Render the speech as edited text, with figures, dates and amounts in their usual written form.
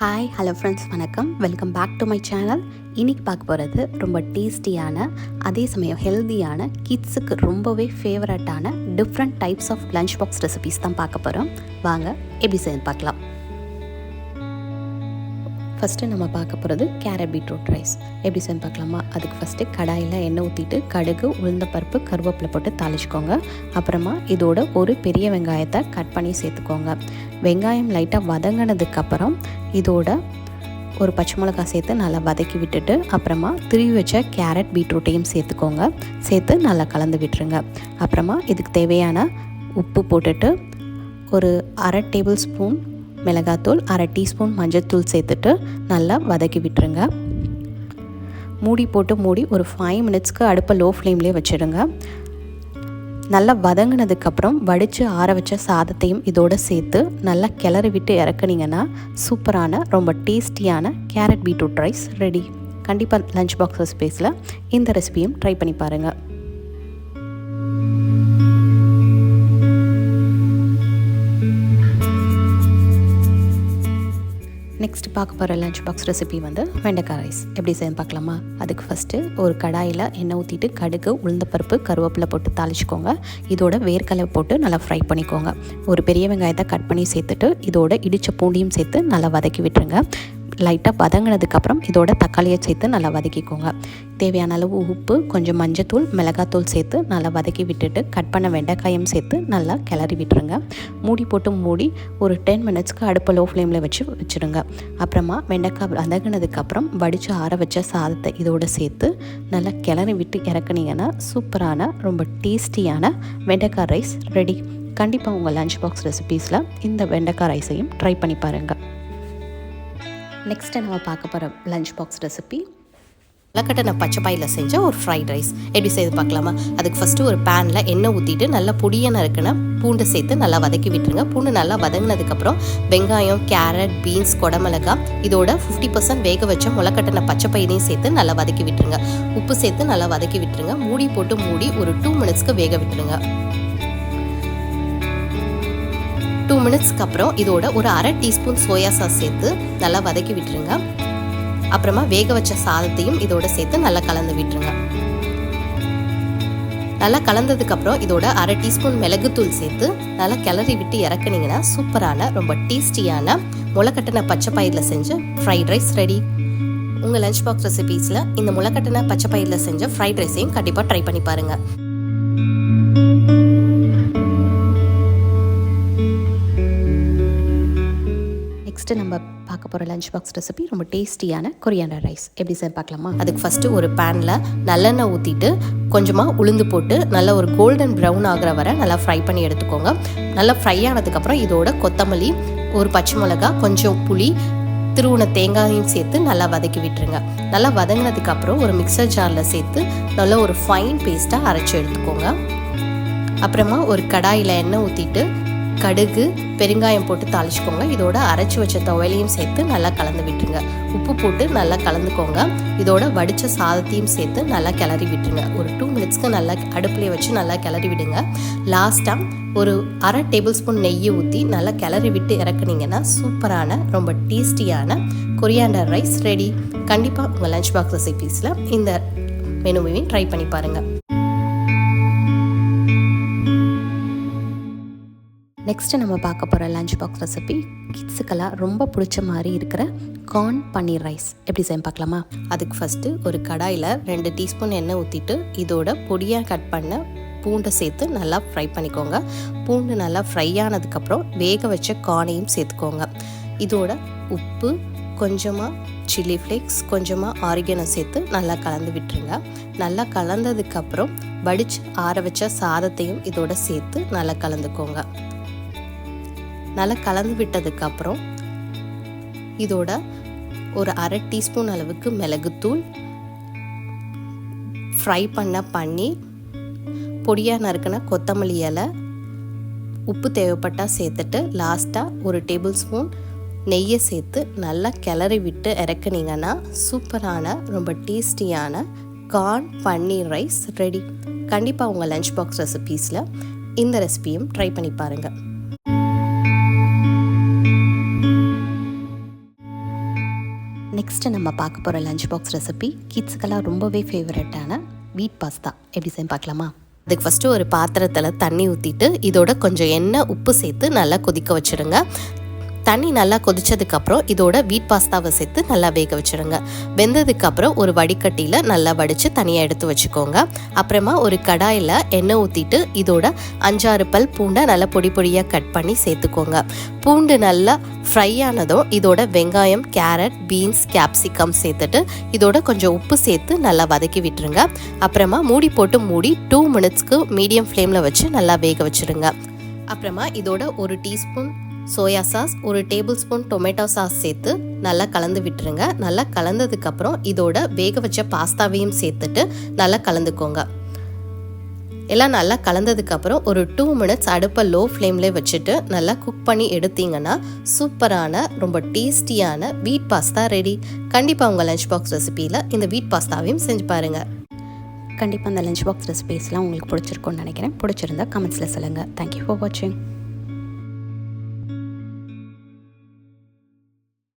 Hi hello friends, வணக்கம். Welcome back to my channel. இன்றைக்கி பார்க்க போகிறது ரொம்ப டேஸ்டியான, அதே சமயம் ஹெல்த்தியான, கிட்ஸுக்கு ரொம்பவே ஃபேவரட்டான different types of lunch box recipes தான் பார்க்க போகிறோம். வாங்க எப்படி செய்ய பார்க்கலாம். ஃபஸ்ட்டு நம்ம பார்க்க போகிறது கேரட் பீட்ரூட் ரைஸ். எப்படி செய்ய பார்க்கலாமா? அதுக்கு ஃபஸ்ட்டு கடாயில் எண்ணெய் ஊற்றிட்டு கடுகு, உளுந்தப்பருப்பு, கருவேப்பிலை போட்டு தாளிச்சிக்கோங்க. அப்புறமா இதோட ஒரு பெரிய வெங்காயத்தை கட் பண்ணி சேர்த்துக்கோங்க. வெங்காயம் லைட்டாக வதங்கினதுக்கப்புறம் இதோட ஒரு பச்சை மிளகாய் சேர்த்து நல்லா வதக்கி விட்டுட்டு அப்புறமா திருவி வச்ச கேரட் பீட்ரூட்டையும் சேர்த்துக்கோங்க. சேர்த்து நல்லா கலந்து விட்டுருங்க. அப்புறமா இதுக்கு தேவையான உப்பு போட்டுட்டு ஒரு 1/2 டேபிள் ஸ்பூன் மிளகாத்தூள், 1/2 டீஸ்பூன் மஞ்சள்தூள் சேர்த்துட்டு நல்லா வதக்கி விட்டுருங்க. மூடி போட்டு ஒரு 5 மினிட்ஸ்க்கு அடுப்பை லோ ஃப்ளேம்லேயே வச்சுடுங்க. நல்லா வதங்கினதுக்கப்புறம் வடித்து ஆற வச்ச சாதத்தையும் இதோடு சேர்த்து நல்லா கிளறி விட்டு இறக்குனீங்கன்னா சூப்பரான ரொம்ப டேஸ்டியான கேரட் பீட்ரூட் ரைஸ் ரெடி. கண்டிப்பாக லஞ்ச் பாக்ஸ் ரெசிபீஸில் இந்த ரெசிபியும் ட்ரை பண்ணி பாருங்கள். நெக்ஸ்ட் பார்க்க போகிற லஞ்ச் பாக்ஸ் ரெசிபி வெண்டைக்காய் ரைஸ். எப்படி செய்ய பார்க்கலாமா? அதுக்கு ஃபஸ்ட்டு ஒரு கடாயில் எண்ணெய் ஊற்றிட்டு கடுகு, உளுந்தப்பருப்பு, கருவேப்பிலை போட்டு தாளிச்சிக்கோங்க. இதோட வேர்க்கடலை போட்டு நல்லா ஃப்ரை பண்ணிக்கோங்க. ஒரு பெரிய வெங்காயத்தை கட் பண்ணி சேர்த்துட்டு இதோட இடித்த பூண்டியும் சேர்த்து நல்லா வதக்கி விட்டுருங்க. லைட்டாக வதங்கினதுக்கப்புறம் இதோட தக்காளியை சேர்த்து நல்லா வதக்கிக்கோங்க. தேவையான அளவு உப்பு, கொஞ்சம் மஞ்சத்தூள், மிளகாத்தூள் சேர்த்து நல்லா வதக்கி விட்டுட்டு கட் பண்ண வெண்டைக்காயும் சேர்த்து நல்லா கிளறி விட்டுருங்க. மூடி போட்டு ஒரு 10 மினிட்ஸ்க்கு அடுப்பை லோ ஃப்ளேமில் வச்சுடுங்க. அப்புறமா வெண்டைக்காய் வதங்கினதுக்கப்புறம் வடித்து ஆற வச்ச சாதத்தை இதோடு சேர்த்து நல்லா கிளறி விட்டு இறக்குனீங்கன்னா சூப்பரான ரொம்ப டேஸ்டியான வெண்டைக்காய் ரைஸ் ரெடி. கண்டிப்பாக உங்கள் லஞ்ச் பாக்ஸ் ரெசிபீஸில் இந்த வெண்டைக்காய் ரைஸையும் ட்ரை பண்ணி பாருங்கள். நெக்ஸ்ட்டு நம்ம பார்க்க போகிற லஞ்ச் பாக்ஸ் ரெசிபி முளைக்கட்டின பச்சை பயிரில் செஞ்ச ஒரு ஃப்ரைட் ரைஸ். எப்படி செய்து பார்க்கலாமா? அதுக்கு ஃபஸ்ட்டு ஒரு பேனில் எண்ணெய் ஊற்றிட்டு நல்லா பொடியை நறுக்கின பூண்டு சேர்த்து நல்லா வதக்கி விட்டுருங்க. பூண்டு நல்லா வதங்கினதுக்கப்புறம் வெங்காயம், கேரட், பீன்ஸ், கொடமிளகாய் இதோட 50% வேக வச்ச முளைக்கட்டின பச்சை பயிரையும் சேர்த்து நல்லா வதக்கி விட்டுருங்க. உப்பு சேர்த்து நல்லா வதக்கி விட்டுருங்க. மூடி போட்டு ஒரு 2 மினிட்ஸ்க்கு வேக விட்டுருங்க. 2 மினிட்ஸ்க்கு அப்புறம் இதோட ஒரு 1/2 டீஸ்பூன் சோயா சாஸ் சேர்த்து நல்லா வதக்கி விட்டுருங்க. அப்புறமா வேக வச்ச சாதத்தையும் இதோட சேர்த்து நல்லா கலந்து விட்டுருங்க. நல்லா கலந்ததுக்கப்புறம் இதோட 1/2 டீஸ்பூன் மிளகுத்தூள் சேர்த்து நல்லா கிளறி விட்டு இறக்குனீங்கன்னா சூப்பரான ரொம்ப டேஸ்டியான முளைக்கட்டின பச்சை பயிரில் செஞ்ச ஃப்ரைட் ரைஸ் ரெடி. உங்கள் லஞ்ச் பாக்ஸ் ரெசிபீஸில் இந்த முளைக்கட்டின பச்சை பயிரில் செஞ்ச ஃப்ரைட் ரைஸையும் கண்டிப்பாக ட்ரை பண்ணி பாருங்கள். நெக்ஸ்ட்டு நம்ம பார்க்க போகிற லஞ்ச் பாக்ஸ் ரெசிபி ரொம்ப டேஸ்டியான கொரியாண்டர் ரைஸ். எப்படி செய்ய பார்க்கலாமா? அதுக்கு ஃபஸ்ட்டு ஒரு பேனில் நல்லெண்ணெய் ஊற்றிட்டு கொஞ்சமாக உளுந்து போட்டு நல்லா ஒரு கோல்டன் ப்ரௌன் ஆகிற வரை நல்லா ஃப்ரை பண்ணி எடுத்துக்கோங்க. நல்லா ஃப்ரை ஆனதுக்கப்புறம் இதோட கொத்தமல்லி, ஒரு பச்சை மிளகா, கொஞ்சம் புளி, திருவுண தேங்காயும் சேர்த்து நல்லா வதக்கி விட்டுருங்க. நல்லா வதங்கினதுக்கப்புறம் ஒரு மிக்சர் ஜாரில் சேர்த்து நல்லா ஒரு ஃபைன் பேஸ்ட்டாக அரைச்சி எடுத்துக்கோங்க. அப்புறமா ஒரு கடாயில் எண்ணெய் ஊற்றிட்டு கடுகு, பெருங்காயம் போட்டு தாளிச்சிக்கோங்க. இதோட அரைச்சி வச்ச துவையலையும் சேர்த்து நல்லா கலந்து விட்டுருங்க. உப்பு போட்டு நல்லா கலந்துக்கோங்க. இதோட வடித்த சாதத்தையும் சேர்த்து நல்லா கிளறி விட்டுருங்க. ஒரு 2 மினிட்ஸ்க்கு நல்லா அடுப்புலேயே வச்சு நல்லா கிளறி விடுங்க. லாஸ்ட்டாக ஒரு 1/2 டேபிள் ஸ்பூன் நெய்யை ஊற்றி நல்லா கிளறி விட்டு இறக்குனீங்கன்னா சூப்பரான ரொம்ப டேஸ்டியான கொரியாண்டர் ரைஸ் ரெடி. கண்டிப்பாக உங்கள் லஞ்ச் பாக்ஸ் ரெசிபீஸில் இந்த மெனுவையும் ட்ரை பண்ணி பாருங்கள். நெக்ஸ்ட்டு நம்ம பார்க்க போகிற லஞ்ச் பாக்ஸ் ரெசிபி கிட்ஸுக்கெல்லாம் ரொம்ப பிடிச்ச மாதிரி இருக்கிற கார்ன் பன்னீர் ரைஸ். எப்படி செய்ய பார்க்கலாமா? அதுக்கு ஃபஸ்ட்டு ஒரு கடாயில் 2 டீஸ்பூன் எண்ணெய் ஊற்றிட்டு இதோட பொடியாக கட் பண்ண பூண்டை சேர்த்து நல்லா ஃப்ரை பண்ணிக்கோங்க. பூண்டு நல்லா ஃப்ரை ஆனதுக்கப்புறம் வேக வச்ச கார்னையும் சேர்த்துக்கோங்க. இதோட உப்பு, கொஞ்சமாக சில்லி ஃப்ளேக்ஸ், கொஞ்சமாக ஆரிகனோ சேர்த்து நல்லா கலந்து விட்டுருங்க. நல்லா கலந்ததுக்கப்புறம் வடித்து ஆற வச்ச சாதத்தையும் இதோட சேர்த்து நல்லா கலந்துக்கோங்க. நல்லா கலந்து விட்டதுக்கப்புறம் இதோட ஒரு 1/2 டீஸ்பூன் அளவுக்கு மிளகுத்தூள், ஃப்ரை பண்ண பன்னீர், பொடியாக நறுக்கின கொத்தமல்லி இலை, உப்பு தேவைப்பட்டால் சேர்த்துட்டு லாஸ்ட்டாக ஒரு டேபிள் ஸ்பூன் நெய்யை சேர்த்து நல்லா கிளறி விட்டு இறக்குனீங்கன்னா சூப்பரான ரொம்ப டேஸ்டியான கார்ன் பன்னீர் ரைஸ் ரெடி. கண்டிப்பாக உங்கள் லஞ்ச் பாக்ஸ் ரெசிபீஸில் இந்த ரெசிபியும் ட்ரை பண்ணி பாருங்கள். நெக்ஸ்ட்டு நம்ம பார்க்க போகிற லஞ்ச் பாக்ஸ் ரெசிபி கிட்ஸுக்கெல்லாம் ரொம்பவே ஃபேவரட்டான வீட் பாஸ்தா எப்படி செய்ய பார்க்கலாமா? அதுக்கு ஃபஸ்ட்டு ஒரு பாத்திரத்தில் தண்ணி ஊற்றிட்டு இதோட கொஞ்சம் எண்ணெய் உப்பு சேர்த்து நல்லா கொதிக்க வச்சுருங்க. தண்ணி நல்லா கொதிச்சதுக்கப்புறம் இதோட வீட் பாஸ்தாவை சேர்த்து நல்லா வேக வச்சுருங்க. வெந்ததுக்கப்புறம் ஒரு வடிகட்டியில் நல்லா வடித்து தனியாக எடுத்து வச்சுக்கோங்க. அப்புறமா ஒரு கடாயில் எண்ணெய் ஊற்றிட்டு இதோட 5-6 பல் பூண்டை நல்லா பொடி பொடியாக கட் பண்ணி சேர்த்துக்கோங்க. பூண்டு நல்லா ஃப்ரை ஆனதும் இதோட வெங்காயம், கேரட், பீன்ஸ், கேப்சிகம் சேர்த்துட்டு இதோட கொஞ்சம் உப்பு சேர்த்து நல்லா வதக்கி விட்டுருங்க. அப்புறமா மூடி போட்டு மூடி 2 மினிட்ஸ்க்கு மீடியம் ஃப்ளேமில் வச்சு நல்லா வேக வச்சுருங்க. அப்புறமா இதோட 1 teaspoon soya sauce, 1 table spoon tomato sauce சேர்த்து நல்லா கலந்து விட்டுருங்க. நல்லா கலந்ததுக்கப்புறம் இதோட வேக வச்ச பாஸ்தாவையும் சேர்த்துட்டு நல்லா கலந்துக்கோங்க. எல்லாம் நல்லா கலந்ததுக்கப்புறம் ஒரு 2 மினிட்ஸ் அடுப்பை லோ ஃப்ளேம்லேயே வச்சுட்டு நல்லா குக் பண்ணி எடுத்தீங்கன்னா சூப்பரான ரொம்ப டேஸ்டியான வீட் பாஸ்தா ரெடி. கண்டிப்பாக உங்கள் லஞ்ச் பாக்ஸ் ரெசிபியில் இந்த வீட் பாஸ்தாவையும் செஞ்சு பாருங்கள். கண்டிப்பாக அந்த லஞ்ச் பாக்ஸ் ரெசிபீஸ்லாம் உங்களுக்கு பிடிச்சிருக்கும்னு நினைக்கிறேன். பிடிச்சிருந்தா கமெண்ட்ஸில் சொல்லுங்கள். தேங்க்யூ ஃபார் வாட்சிங்.